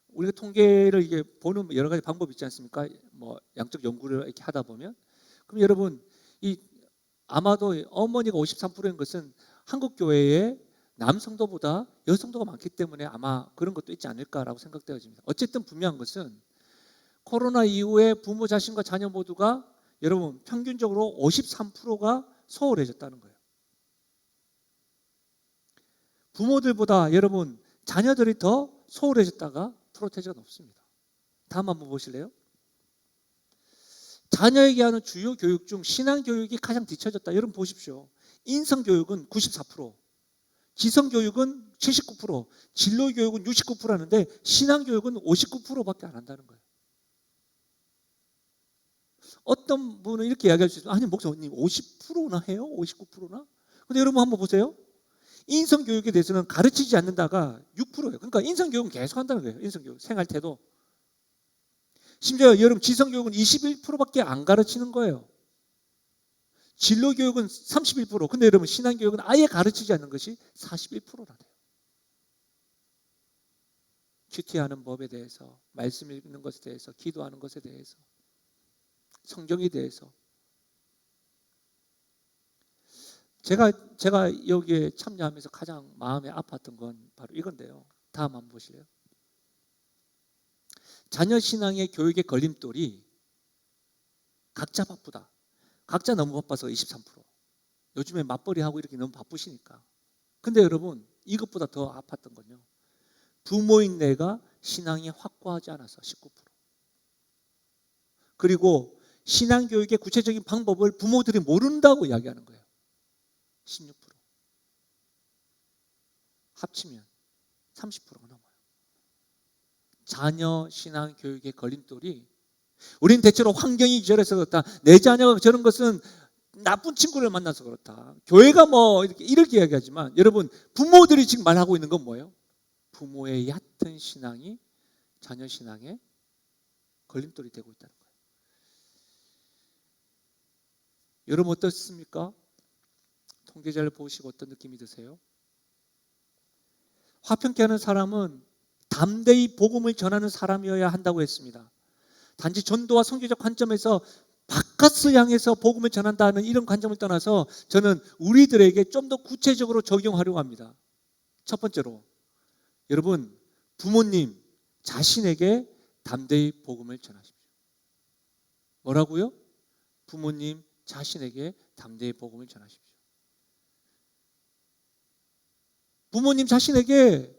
우리가 통계를 이게 보는 여러 가지 방법이 있지 않습니까? 뭐 양적 연구를 이렇게 하다 보면, 그럼 여러분, 아마도 어머니가 53%인 것은 한국 교회에 남성도보다 여성도가 많기 때문에 아마 그런 것도 있지 않을까라고 생각되어집니다. 어쨌든 분명한 것은 코로나 이후에 부모, 자신과 자녀 모두가 여러분 평균적으로 53%가 소홀해졌다는 거예요. 부모들보다 여러분 자녀들이 더 소홀해졌다가 프로테지가 높습니다. 다음 한번 보실래요? 자녀에게 하는 주요 교육 중 신앙교육이 가장 뒤처졌다. 여러분 보십시오. 인성교육은 94%, 지성교육은 79%, 진로교육은 69% 하는데 신앙교육은 59%밖에 안 한다는 거예요. 어떤 분은 이렇게 이야기할 수 있어요. 아니 목사님 50%나 해요? 59%나? 근데 여러분 한번 보세요. 인성교육에 대해서는 가르치지 않는다가 6%예요. 그러니까 인성교육은 계속 한다는 거예요. 인성교육, 생활태도. 심지어 여러분 지성교육은 21%밖에 안 가르치는 거예요. 진로교육은 31%. 근데 여러분 신앙교육은 아예 가르치지 않는 것이 41%나 돼요. 큐티하는 법에 대해서, 말씀 읽는 것에 대해서, 기도하는 것에 대해서, 성경에 대해서. 제가 여기에 참여하면서 가장 마음에 아팠던 건 바로 이건데요. 다음 한번 보실래요? 자녀 신앙의 교육의 걸림돌이 각자 바쁘다. 각자 너무 바빠서 23%. 요즘에 맞벌이하고 이렇게 너무 바쁘시니까. 근데 여러분 이것보다 더 아팠던 건요. 부모인 내가 신앙이 확고하지 않아서 19%. 그리고 신앙교육의 구체적인 방법을 부모들이 모른다고 이야기하는 거예요. 16%. 합치면 30%가 넘어요. 자녀 신앙교육의 걸림돌이, 우린 대체로 환경이 저래서 그렇다, 내 자녀가 저런 것은 나쁜 친구를 만나서 그렇다, 교회가 뭐 이렇게 이야기하지만, 여러분, 부모들이 지금 말하고 있는 건 뭐예요? 부모의 얕은 신앙이 자녀 신앙에 걸림돌이 되고 있다는 거예요. 여러분 어떻습니까? 통계자를 보시고 어떤 느낌이 드세요? 화평케 하는 사람은 담대히 복음을 전하는 사람이어야 한다고 했습니다. 단지 전도와 선교적 관점에서 바깥을 향해서 복음을 전한다는 이런 관점을 떠나서 저는 우리들에게 좀 더 구체적으로 적용하려고 합니다. 첫 번째로, 여러분, 부모님 자신에게 담대히 복음을 전하십시오. 뭐라고요? 부모님 자신에게 담대히 복음을 전하십시오. 부모님 자신에게,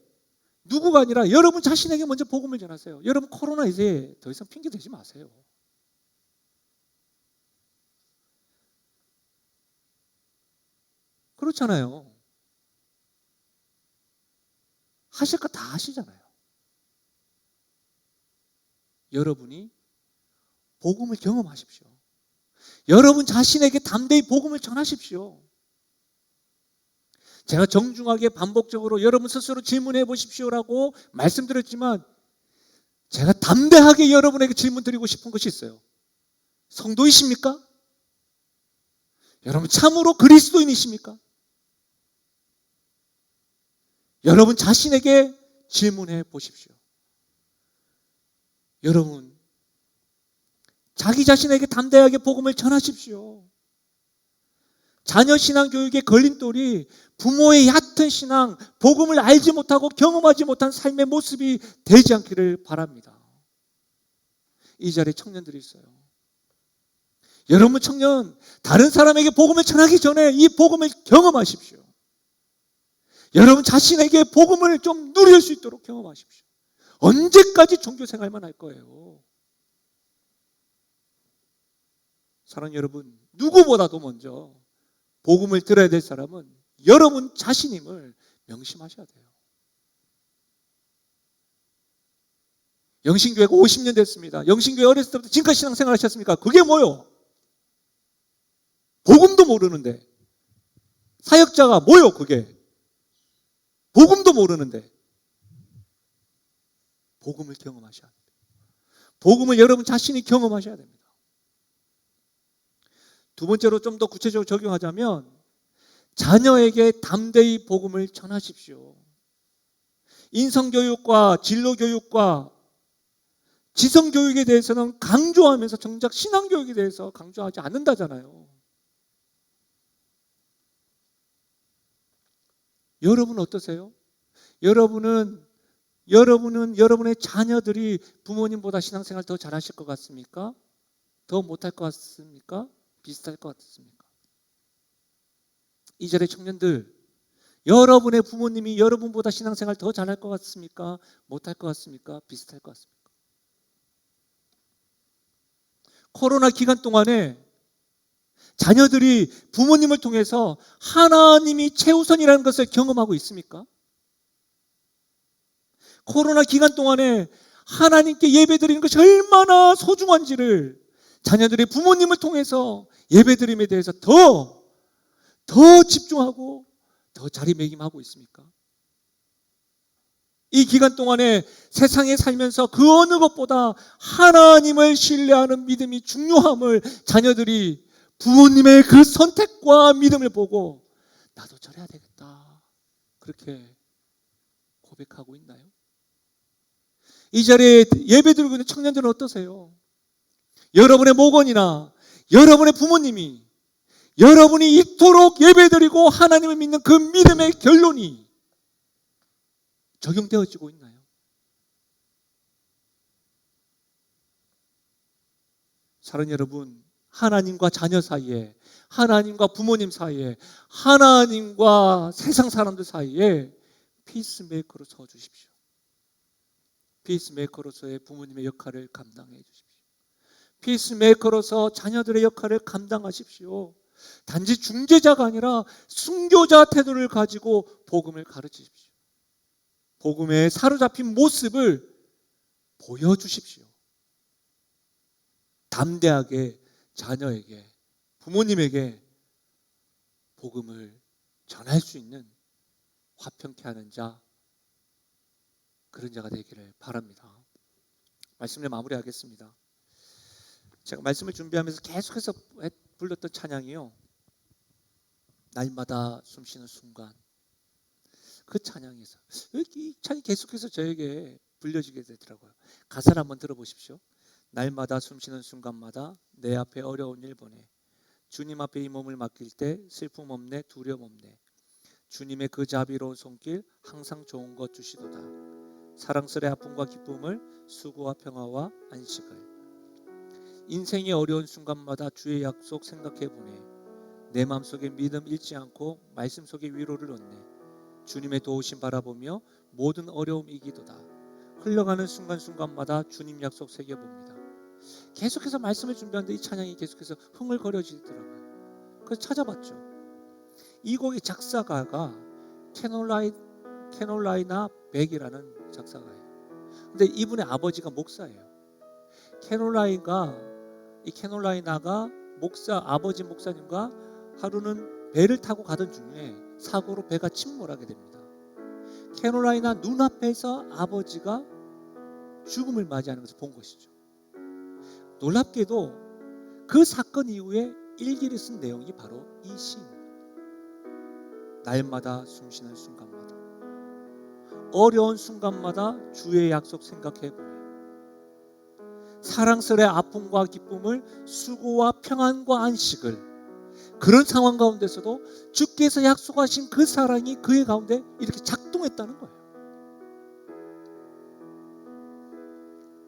누구가 아니라 여러분 자신에게 먼저 복음을 전하세요. 여러분, 코로나 이제 더 이상 핑계 대지 마세요. 그렇잖아요. 하실 거 다 하시잖아요. 여러분이 복음을 경험하십시오. 여러분 자신에게 담대히 복음을 전하십시오. 제가 정중하게 반복적으로 여러분 스스로 질문해 보십시오라고 말씀드렸지만, 제가 담대하게 여러분에게 질문 드리고 싶은 것이 있어요. 성도이십니까? 여러분 참으로 그리스도인이십니까? 여러분 자신에게 질문해 보십시오. 여러분, 자기 자신에게 담대하게 복음을 전하십시오. 자녀 신앙 교육의 걸림돌이 부모의 얕은 신앙, 복음을 알지 못하고 경험하지 못한 삶의 모습이 되지 않기를 바랍니다. 이 자리에 청년들이 있어요. 여러분 청년, 다른 사람에게 복음을 전하기 전에 이 복음을 경험하십시오. 여러분 자신에게 복음을 좀 누릴 수 있도록 경험하십시오. 언제까지 종교 생활만 할 거예요? 사랑하는 여러분, 누구보다도 먼저 복음을 들어야 될 사람은 여러분 자신임을 명심하셔야 돼요. 영신교회가 50년 됐습니다. 영신교회 어렸을 때부터 지금까지 신앙생활 하셨습니까? 그게 뭐요? 복음도 모르는데. 사역자가 뭐요 그게? 복음도 모르는데. 복음을 경험하셔야 됩니다. 복음을 여러분 자신이 경험하셔야 됩니다. 두 번째로 좀 더 구체적으로 적용하자면, 자녀에게 담대히 복음을 전하십시오. 인성교육과 진로교육과 지성교육에 대해서는 강조하면서 정작 신앙교육에 대해서 강조하지 않는다잖아요. 여러분 어떠세요? 여러분은 여러분의 자녀들이 부모님보다 신앙생활 더 잘하실 것 같습니까? 더 못할 것 같습니까? 비슷할 것 같습니까? 이 자리의 청년들, 여러분의 부모님이 여러분보다 신앙생활 더 잘할 것 같습니까? 못할 것 같습니까? 비슷할 것 같습니까? 코로나 기간 동안에 자녀들이 부모님을 통해서 하나님이 최우선이라는 것을 경험하고 있습니까? 코로나 기간 동안에 하나님께 예배드리는 것이 얼마나 소중한지를 자녀들이 부모님을 통해서 예배드림에 대해서 더 집중하고 더 자리매김하고 있습니까? 이 기간 동안에 세상에 살면서 그 어느 것보다 하나님을 신뢰하는 믿음이 중요함을 자녀들이 부모님의 그 선택과 믿음을 보고 나도 저래야 되겠다, 그렇게 고백하고 있나요? 이 자리에 예배드리고 있는 청년들은 어떠세요? 여러분의 목원이나 여러분의 부모님이 여러분이 이토록 예배드리고 하나님을 믿는 그 믿음의 결론이 적용되어지고 있나요? 사랑하는 여러분, 하나님과 자녀 사이에, 하나님과 부모님 사이에, 하나님과 세상 사람들 사이에 피스메이커로 서주십시오. 피스메이커로서의 부모님의 역할을 감당해 주십시오. 피스메이커로서 자녀들의 역할을 감당하십시오. 단지 중재자가 아니라 순교자 태도를 가지고 복음을 가르치십시오. 복음에 사로잡힌 모습을 보여주십시오. 담대하게 자녀에게, 부모님에게 복음을 전할 수 있는 화평케 하는 자, 그런 자가 되기를 바랍니다. 말씀을 마무리하겠습니다. 제가 말씀을 준비하면서 계속해서 불렀던 찬양이요, 날마다 숨쉬는 순간, 그 찬양에서 이 찬이 계속해서 저에게 불려지게 되더라고요. 가사를 한번 들어보십시오. 날마다 숨쉬는 순간마다 내 앞에 어려운 일 보내. 주님 앞에 이 몸을 맡길 때 슬픔 없네, 두려움 없네. 주님의 그 자비로운 손길 항상 좋은 것 주시도다. 사랑스레 아픔과 기쁨을, 수고와 평화와 안식을. 인생의 어려운 순간마다 주의 약속 생각해 보내. 내 마음속에 믿음 잃지 않고 말씀 속에 위로를 얻네. 주님의 도우심 바라보며 모든 어려움 이기도다. 흘러가는 순간순간마다 주님 약속 새겨봅니다. 계속해서 말씀을 준비하는데 이 찬양이 계속해서 흥얼거려지더라고요. 그래서 찾아봤죠. 이 곡의 작사가가 캐롤라이나 백이라는 작사가예요. 근데 이분의 아버지가 목사예요. 캐롤라이나가 아버지 목사님과 하루는 배를 타고 가던 중에 사고로 배가 침몰하게 됩니다. 캐롤라이나 눈앞에서 아버지가 죽음을 맞이하는 것을 본 것이죠. 놀랍게도 그 사건 이후에 일기를 쓴 내용이 바로 이 시입니다. 날마다 숨쉬는 순간마다, 어려운 순간마다 주의 약속 생각해보네. 사랑스레 아픔과 기쁨을, 수고와 평안과 안식을. 그런 상황 가운데서도 주께서 약속하신 그 사랑이 그의 가운데 이렇게 작동했다는 거예요.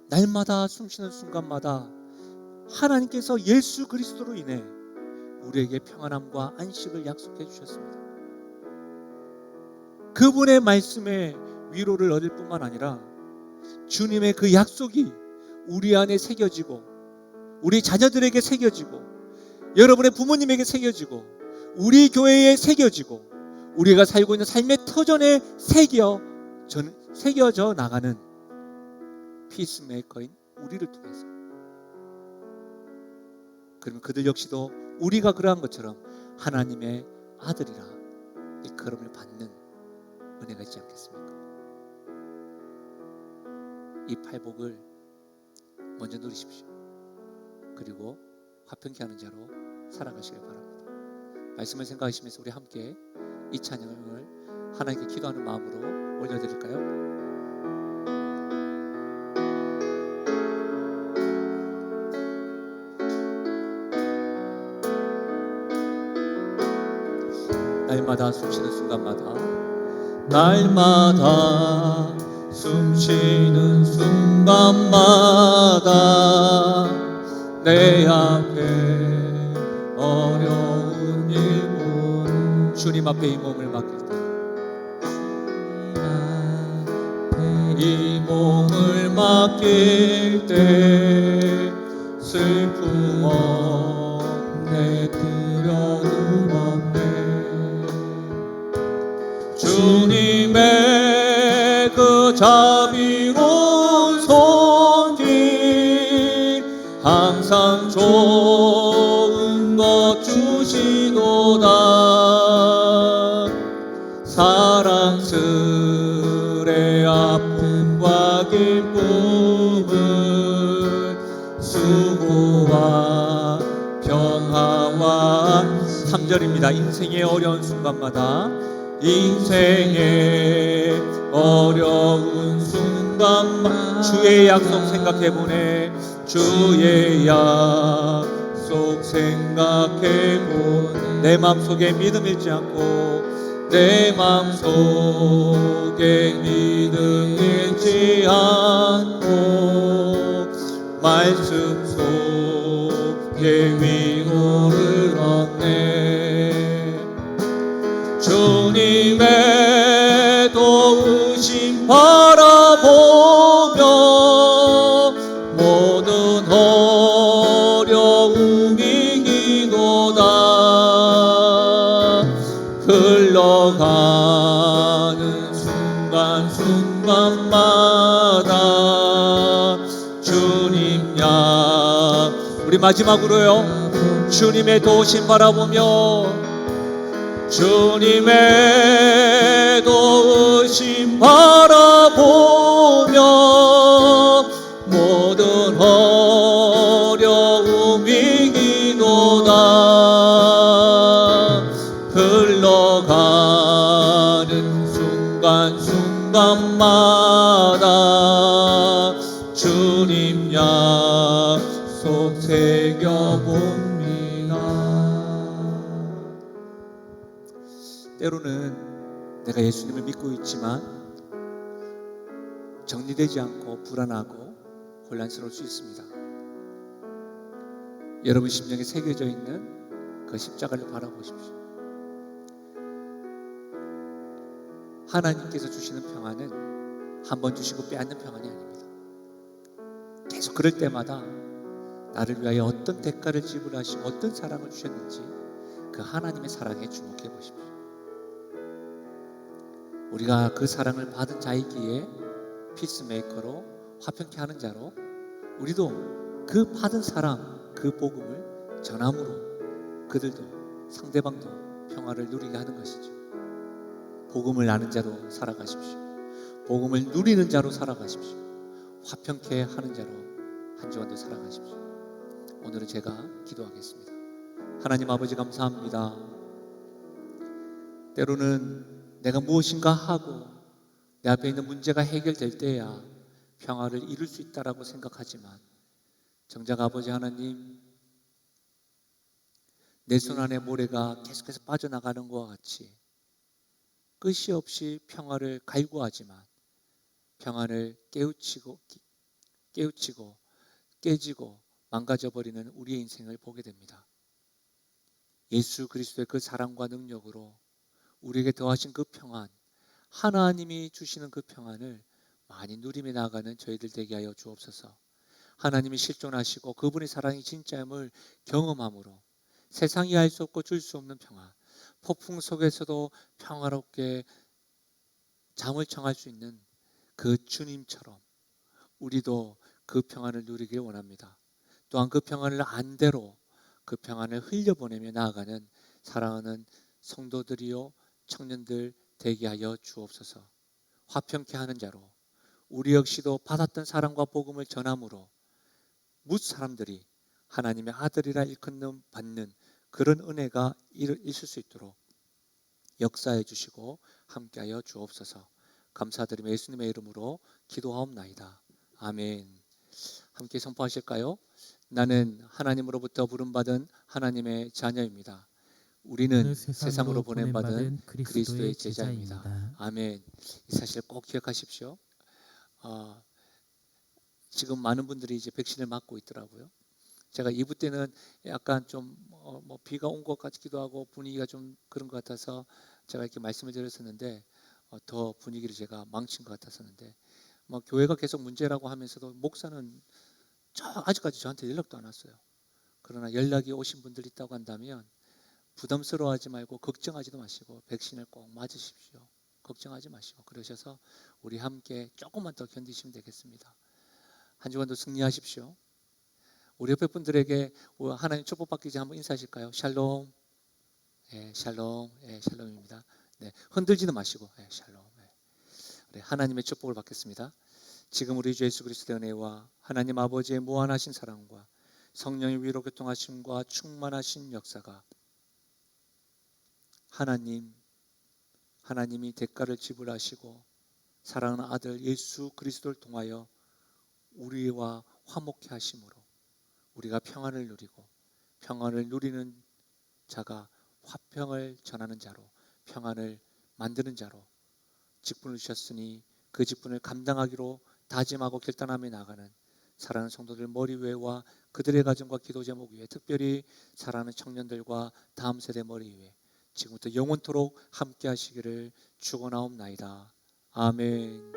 날마다 숨쉬는 순간마다 하나님께서 예수 그리스도로 인해 우리에게 평안함과 안식을 약속해 주셨습니다. 그분의 말씀에 위로를 얻을 뿐만 아니라 주님의 그 약속이 우리 안에 새겨지고, 우리 자녀들에게 새겨지고, 여러분의 부모님에게 새겨지고, 우리 교회에 새겨지고, 우리가 살고 있는 삶의 터전에 새겨져 나가는 피스메이커인 우리를 통해서. 그러면 그들 역시도 우리가 그러한 것처럼 하나님의 아들이라 일컬음을 받는 은혜가 있지 않겠습니까? 이 팔복을 먼저 누리십시오. 그리고 화평케 하는 자로 살아가시길 바랍니다. 말씀을 생각하시면서 우리 함께 이 찬양을 하나님께 기도하는 마음으로 올려드릴까요? 날마다 숨쉬는 순간마다, 날마다 숨쉬는 순간마다 내 앞에 어려운 일 보내. 주님 앞에 이 몸을 맡길 때, 이 몸을 맡길 때 슬픔 없네, 두려움 없네. 주님의 그 자비로운 손길 항상 좋은 것 주시도다. 사랑스레 아픔과 기쁨을, 수고와 평화와 3절입니다. 인생의 어려운 순간마다, 인생의 어려운 순간만 주의 약속 생각해보네. 주의 약속 생각해보네. 내 마음속에 믿음 잃지 않고, 내 마음속에 믿음 잃지 않고, 말씀 속에 위로를 얻네. 주님의 도우심 바라보며 모든 흘러가는 순간순간마다 주님야. 우리 마지막으로요, 주님의 도우심 바라보며, 주님의 도우심 바라보며 모든 어려움이 이기도다. 흘러가는 순간순간마다 주님 약속 새겨봅니다. 때로는 내가 예수님을 믿고 있지만 정리되지 않고 불안하고 혼란스러울 수 있습니다. 여러분 심령에 새겨져 있는 그 십자가를 바라보십시오. 하나님께서 주시는 평안은 한 번 주시고 빼앗는 평안이 아닙니다. 계속 그럴 때마다 나를 위하여 어떤 대가를 지불하시고 어떤 사랑을 주셨는지 그 하나님의 사랑에 주목해 보십시오. 우리가 그 사랑을 받은 자이기에 피스메이커로 화평케 하는 자로, 우리도 그 받은 사랑, 그 복음을 전함으로 그들도, 상대방도 평화를 누리게 하는 것이죠. 복음을 아는 자로 살아가십시오. 복음을 누리는 자로 살아가십시오. 화평케 하는 자로 한 주간도 살아가십시오. 오늘은 제가 기도하겠습니다. 하나님 아버지, 감사합니다. 때로는 내가 무엇인가 하고 내 앞에 있는 문제가 해결될 때야 평화를 이룰 수 있다라고 생각하지만, 정작 아버지 하나님, 내 손 안에 모래가 계속해서 빠져나가는 것과 같이 끝이 없이 평화를 갈구하지만 평안을 깨우치고 깨지고 망가져버리는 우리의 인생을 보게 됩니다. 예수 그리스도의 그 사랑과 능력으로 우리에게 더하신 그 평안, 하나님이 주시는 그 평안을 많이 누리며 나아가는 저희들 되게 하여 주옵소서. 하나님이 실존하시고 그분의 사랑이 진짜임을 경험함으로 세상이 알 수 없고 줄 수 없는 평안, 폭풍 속에서도 평화롭게 잠을 청할 수 있는 그 주님처럼 우리도 그 평안을 누리길 원합니다. 또한 그 평안을 안대로 그 평안을 흘려보내며 나아가는 사랑하는 성도들이요 청년들 되게 하여 주옵소서. 화평케 하는 자로, 우리 역시도 받았던 사랑과 복음을 전함으로 뭇 사람들이 하나님의 아들이라 일컫는 받는 그런 은혜가 있을 수 있도록 역사해 주시고 함께하여 주옵소서. 감사드리며 예수님의 이름으로 기도하옵나이다. 아멘. 함께 선포하실까요? 나는 하나님으로부터 부름받은 하나님의 자녀입니다. 우리는 세상으로 보냄받은 그리스도의 제자입니다. 아멘. 이 사실을 꼭 기억하십시오. 지금 많은 분들이 이제 백신을 맞고 있더라고요. 제가 2부 때는 약간 좀 비가 온 것 같기도 하고 분위기가 좀 그런 것 같아서 제가 이렇게 말씀을 드렸었는데, 더 분위기를 제가 망친 것 같았었는데, 교회가 계속 문제라고 하면서도 목사는 아직까지 저한테 연락도 안 왔어요. 그러나 연락이 오신 분들 있다고 한다면 부담스러워하지 말고 걱정하지도 마시고 백신을 꼭 맞으십시오. 걱정하지 마시고 그러셔서 우리 함께 조금만 더 견디시면 되겠습니다. 한 주간도 승리하십시오. 우리 옆에 분들에게 하나님 축복받기 전에 한번 인사하실까요? 샬롬. 예, 샬롬. 예, 샬롬입니다. 네, 흔들지는 마시고 샬롬. 네, 하나님의 축복을 받겠습니다. 지금 우리 주 예수 그리스도의 은혜와 하나님 아버지의 무한하신 사랑과 성령의 위로 교통하심과 충만하신 역사가 하나님이 대가를 지불하시고 사랑하는 아들 예수 그리스도를 통하여 우리와 화목케 하심으로 우리가 평안을 누리고 평안을 누리는 자가 화평을 전하는 자로, 평안을 만드는 자로 직분을 주셨으니 그 직분을 감당하기로 다짐하고 결단하며 나가는 사랑하는 성도들 머리 위에와 그들의 가정과 기도 제목 위에, 특별히 사랑하는 청년들과 다음 세대 머리 위에 지금부터 영원토록 함께 하시기를 축원하옵나이다. 아멘.